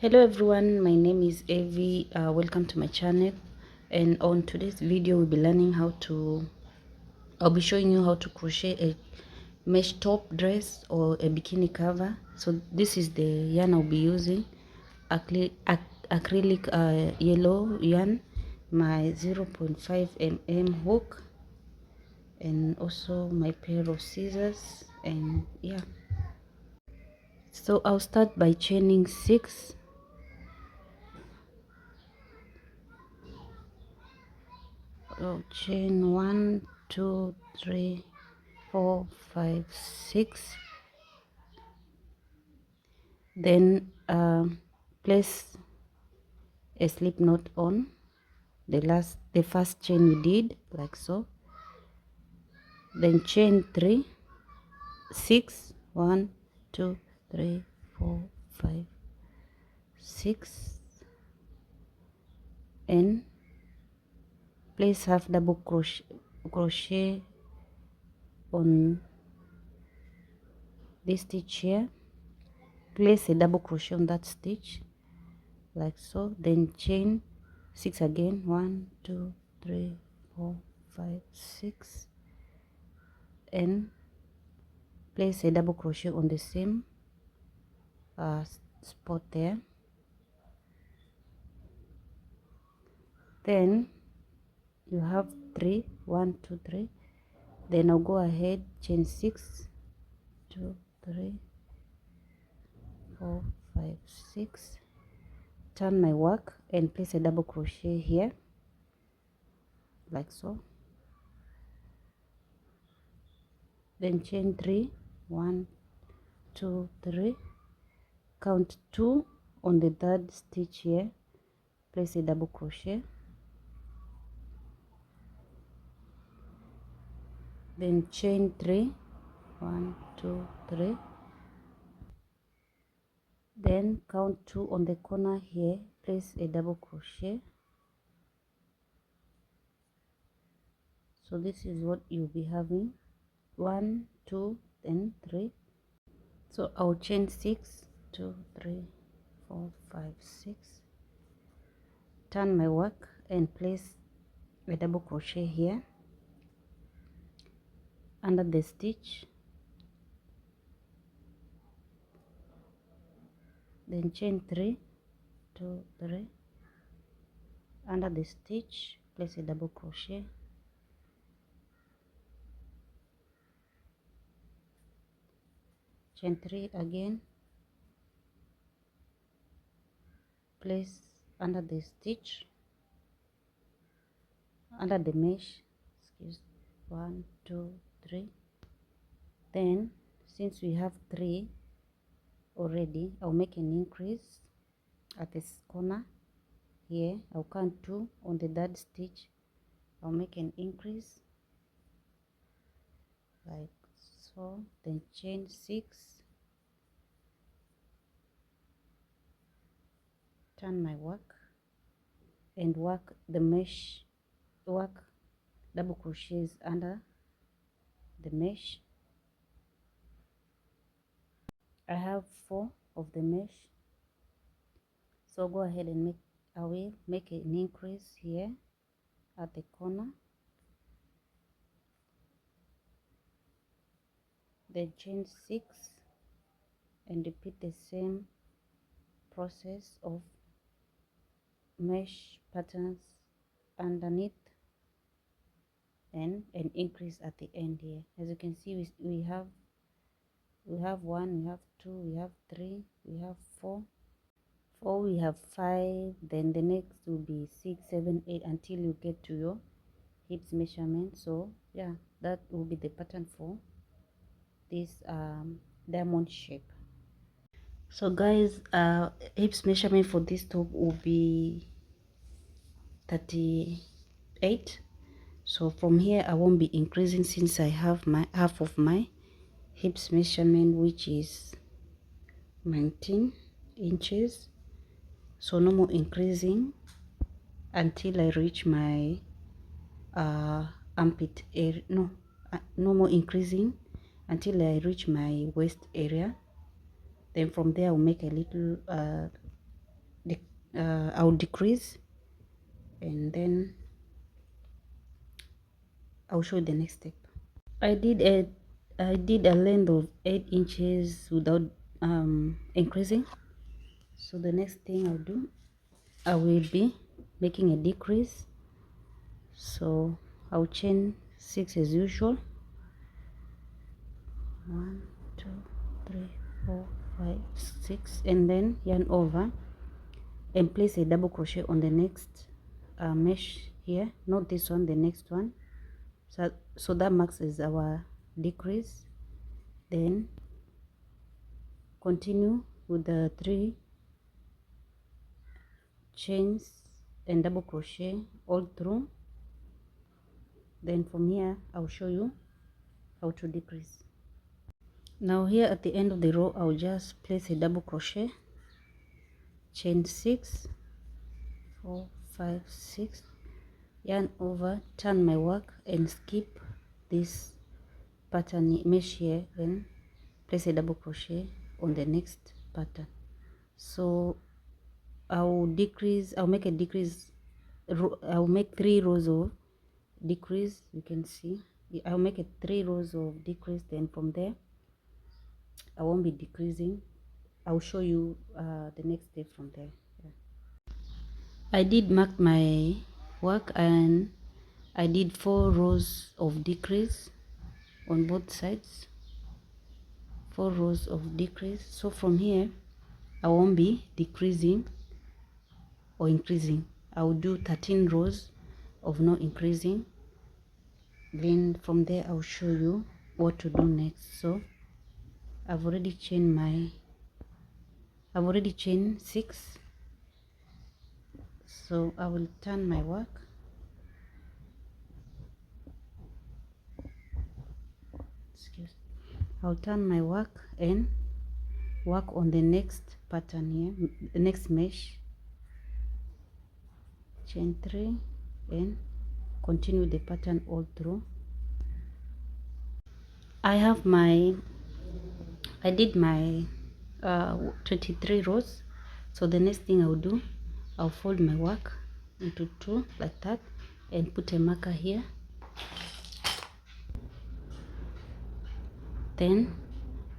Hello everyone, my name is Evie. Welcome to my channel, and on today's video we'll be learning I'll be showing you how to crochet a mesh top dress or a bikini cover. So this is the yarn I'll be using, acrylic yellow yarn, my 0.5 mm hook, and also my pair of scissors. And yeah, so I'll start by chaining 6. Chain 1, 2, 3, 4, 5, 6. Then place a slip knot on the first chain we did, like so. Then chain 3, 6, 1, 2, 3, 4, 5, 6, and place half double crochet on this stitch here. Place a double crochet on that stitch, like so. Then chain 6 again, 1, 2, 3, 4, 5, 6, and place a double crochet on the same spot there. Then you have 3, 1, 2, 3. Then I'll go ahead, chain 6, 2, 3, 4, 5, 6, turn my work and place a double crochet here, like so. Then chain 3, 1, 2, 3, count 2 on the third stitch here, place a double crochet, then chain 3, 1, 2, 3, then count 2 on the corner here, place a double crochet. So this is what you'll be having, 1, 2, then 3. So I'll chain 6, 2, 3, 4, 5, 6, turn my work and place a double crochet here under the stitch, then chain 3, 2, 3, under the stitch, place a double crochet, chain 3 again, place under the stitch, under the mesh, 1, 2, 3. Then since we have 3 already, I'll make an increase at this corner here. I'll count 2 on the third stitch. I'll make an increase like so, then chain 6, turn my work and work the mesh, work double crochets under the mesh. I have 4 of the mesh, so go ahead and I will make an increase here at the corner, then chain 6 and repeat the same process of mesh patterns underneath and an increase at the end here. As you can see, we have 1, we have 2, we have 3, we have 4, we have 5, then the next will be 6, 7, 8 until you get to your hips measurement. So yeah, that will be the pattern for this diamond shape. So guys, hips measurement for this top will be 38. So from here I won't be increasing since I have my half of my hips measurement, which is 19 inches. So no more increasing until I reach my armpit area. No more increasing until I reach my waist area. Then from there I'll make a little I'll decrease, and then I'll show you the next step. I did a length of 8 inches without increasing. So the next thing I'll do, I will be making a decrease. So I'll chain 6 as usual. 1, 2, 3, 4, 5, 6, and then yarn over and place a double crochet on the next mesh here, not this one, the next one. So that marks as our decrease. Then continue with the 3 chains and double crochet all through. Then from here I'll show you how to decrease. Now here at the end of the row, I'll just place a double crochet, chain 6, 4, 5, 6, yarn over, turn my work and skip this pattern mesh here, then place a double crochet on the next pattern. So I'll make a decrease, I'll make 3 rows of decrease. You can see I'll make 3 rows of decrease, then from there I won't be decreasing. I'll show you the next step from there. I did mark my work and I did 4 rows of decrease on both sides, 4 rows of decrease. So from here I won't be decreasing or increasing. I'll do 13 rows of no increasing. Then from there I'll show you what to do next. So I've already chained 6. So I will turn my work, I'll turn my work and work on the next pattern here, the next mesh, chain 3 and continue the pattern all through. I did my 23 rows. So the next thing I'll do, I'll fold my work into 2 like that and put a marker here. Then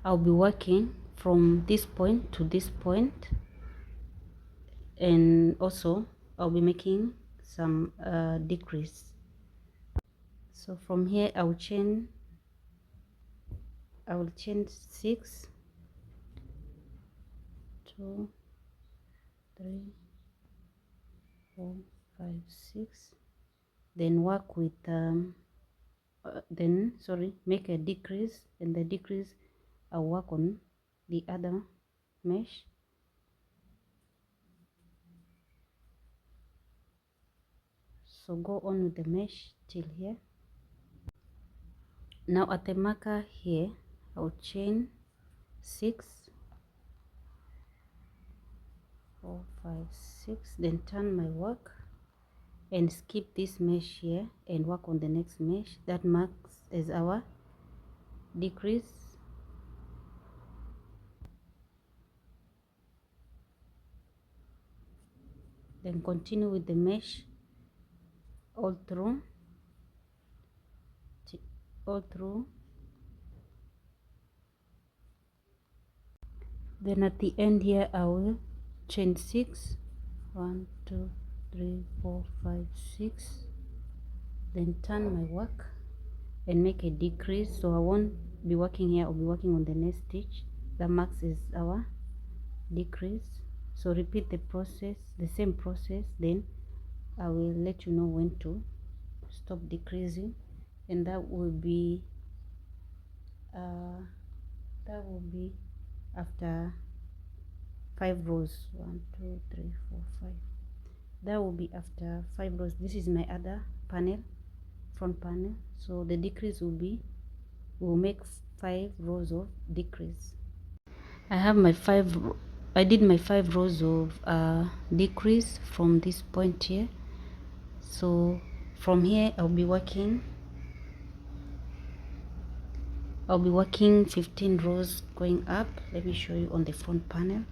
I'll be working from this point to this point, and also I'll be making some decrease. So from here I will chain 6, 2, 3, 4, 5, 6, then work with make a decrease, and the decrease I'll work on the other mesh. So go on with the mesh till here. Now at the marker here I'll chain 6, 4, 5, 6, then turn my work and skip this mesh here and work on the next mesh. That marks as our decrease. Then continue with the mesh all through. Then at the end here I will chain 6, 1, 2, 3, 4, 5, 6, then turn my work and make a decrease. So I won't be working here, I'll be working on the next stitch. The marks is our decrease. So repeat the process, the same process, then I will let you know when to stop decreasing, and that will be after 5 rows. 1, 2, 3, 4, 5. That will be after 5 rows. This is my other panel, front panel. So the decrease will make 5 rows of decrease. I did my 5 rows of decrease from this point here. So from here I'll be working 15 rows going up. Let me show you on the front panel.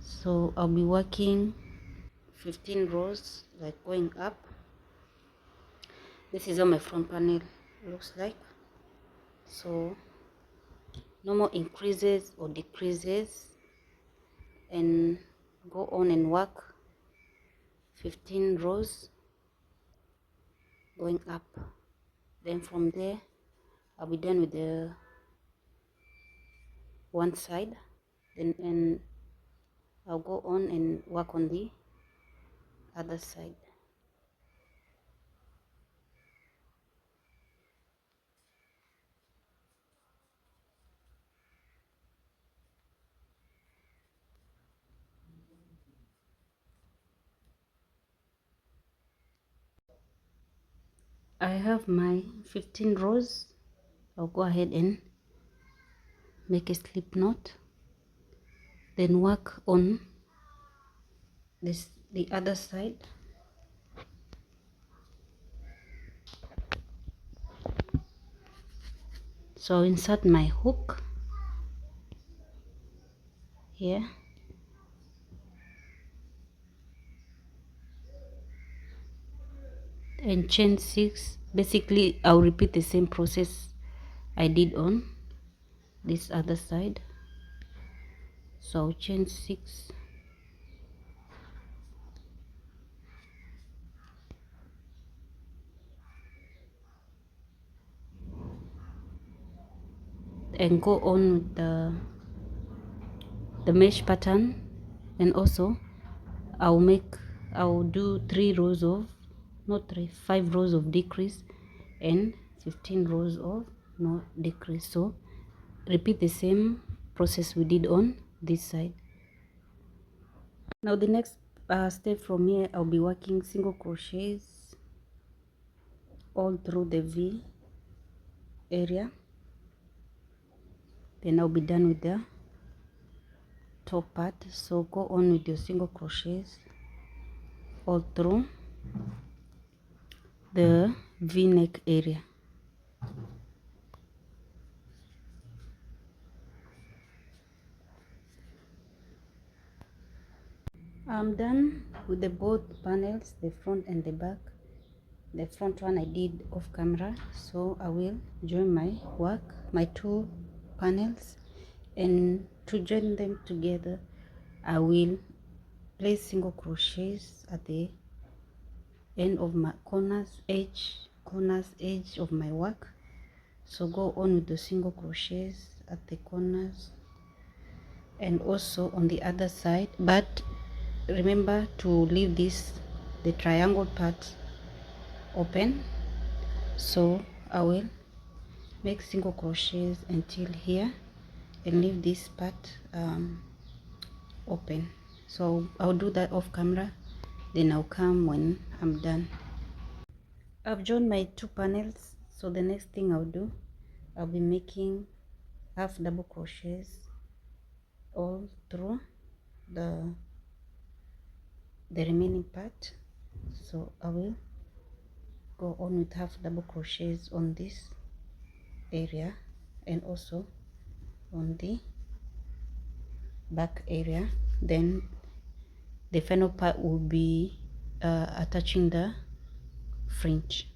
So I'll be working 15 rows, like going up. This is how my front panel looks like. So no more increases or decreases, and go on and work 15 rows going up. Then from there I'll be done with the one side, then and I'll go on and work on the other side. I have my 15 rows. I'll go ahead and make a slip knot, then work on the other side. So I'll insert my hook here, and chain 6. Basically I'll repeat the same process I did on this other side. So I'll chain 6, and go on with the mesh pattern. And also I'll do 3 rows of, not 3, 5 rows of decrease and 15 rows of no decrease. So repeat the same process we did on this side. Now the next step from here, I'll be working single crochets all through the V area. Then I'll be done with the top part. So go on with your single crochets all through the V-neck area. I'm done with the both panels, the front and the back. The front one I did off camera, so I will join my work, my two panels, and to join them together I will place single crochets at the end of my corners edge of my work. So go on with the single crochets at the corners and also on the other side, but remember to leave the triangle part open. So I will make single crochets until here and leave this part open. So I'll do that off camera, then I'll come when I'm done. I've joined my two panels, so the next thing I'll do, I'll be making half double crochets all through the remaining part. So I will go on with half double crochets on this area and also on the back area. Then the final part will be attaching the fringe.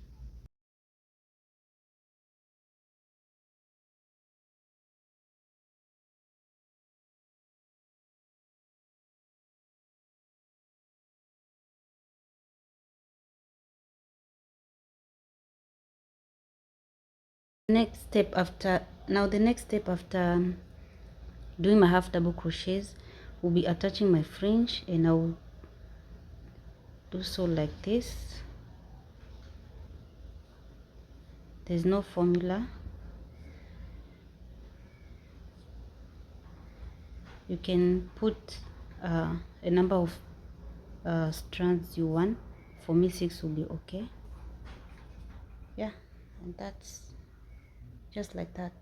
The next step after doing my half double crochets will be attaching my fringe, and I'll do so like this. There's no formula. You can put a number of strands you want. For me 6 will be okay. Yeah, and that's just like that.